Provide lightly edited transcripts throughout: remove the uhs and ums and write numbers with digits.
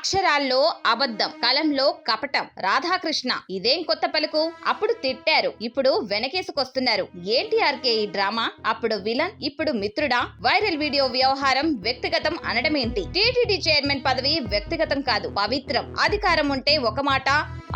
అక్షరాల్లో అబద్ధం, కలంలో కపటం. రాధాకృష్ణ ఇదేం కొత్త పలుకు? అప్పుడు తిట్టారు, ఇప్పుడు వెనకేసుకొస్తున్నారు. ఏంటి ఆర్కే ఈ డ్రామా? అప్పుడు విలన్, ఇప్పుడు మిత్రుడా? వైరల్ వీడియో వ్యవహారం వ్యక్తిగతం అనడమేంటి? టీటీడీ చైర్మన్ పదవి వ్యక్తిగతం కాదు, పవిత్రం. అధికారం ఉంటే ఒక మాట,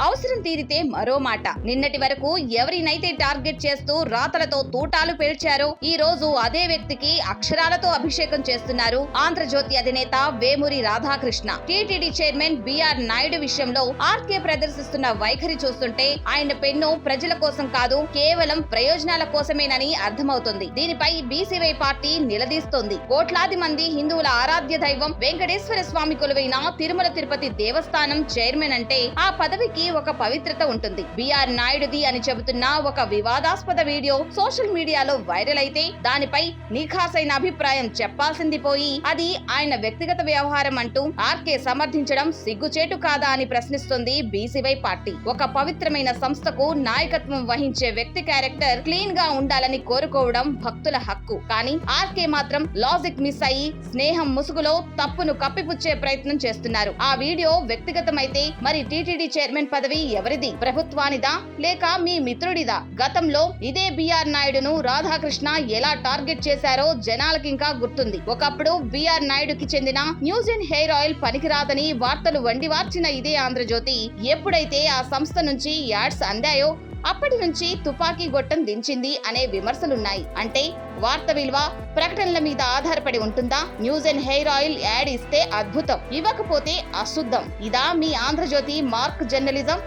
అవసరం తీరితే మరో మాట. నిన్నటి వరకు ఎవరినైతే టార్గెట్ చేస్తూ రాతలతో తూటాలు పేల్చారో, ఈ రోజు అదే వ్యక్తికి అక్షరాలతో అభిషేకం చేస్తున్నారు ఆంధ్రజ్యోతి అధినేత Vemuri Radhakrishna. TTD chairman BR Naidu విషయంలో ఆర్కే ప్రదర్శిస్తున్న వైఖరి చూస్తుంటే ఆయన పెన్ను ప్రజల కోసం కాదు, కేవలం ప్రయోజనాల కోసమేనని అర్థమవుతుంది. దీనిపై బీసీవై పార్టీ నిలదీస్తోంది. కోట్లాది మంది హిందువుల ఆరాధ్య దైవం వెంకటేశ్వర స్వామి కొలువైన తిరుమల తిరుపతి దేవస్థానం చైర్మన్ అంటే ఆ పదవికి ఒక పవిత్రత ఉంటుంది. బిఆర్ నాయుడుది అని చెబుతున్న ఒక వివాదాస్పద వీడియో సోషల్ మీడియాలో వైరల్ అయితే దానిపై నిఖాసైన అభిప్రాయం చెప్పాల్సింది పోయి అది ఆయన వ్యక్తిగత వ్యవహారం అంటూ ఆర్కే సమర్థించడం సిగ్గుచేటు కాదా అని ప్రశ్నిస్తుంది బీసీవై పార్టీ. ఒక పవిత్రమైన సంస్థకు నాయకత్వం వహించే వ్యక్తి క్యారెక్టర్ క్లీన్ గా ఉండాలని కోరుకోవడం భక్తుల హక్కు. కానీ ఆర్కే మాత్రం లాజిక్ మిస్ అయ్యి స్నేహం ముసుగులో తప్పును కప్పిపుచ్చే ప్రయత్నం చేస్తున్నారు. ఆ వీడియో వ్యక్తిగతమైతే మరి టీటీడీ చైర్మన్ పదవి ఎవరిది? ప్రభుత్వానిదా లేక మీ మిత్రుడిదా? గతంలో ఇదే బిఆర్ నాయుడును రాధాకృష్ణ ఎలా టార్గెట్ చేశారో జనాలకింకా గుర్తుంది. ఒకప్పుడు బిఆర్ నాయుడుకి చెందిన న్యూజెన్ హెయిర్ ఆయిల్ పనికిరాదని వార్తలు వండివార్చిన ఇదే ఆంధ్రజ్యోతి ఎప్పుడైతే ఆ సంస్థ నుంచి యాడ్స్ అందాయో అప్పటి నుంచి తుపాకీ గొట్టం దించింది అనే విమర్శలున్నాయి. అంటే వార్త విలువ ప్రకటనల మీద ఆధారపడి ఉంటుందా? న్యూజెన్ హెయిర్ ఆయిల్ యాడ్ ఇస్తే అద్భుతం, ఇవ్వకపోతే అశుద్ధం. ఇదా మీ ఆంధ్రజ్యోతి మార్క్ జర్నలిజం?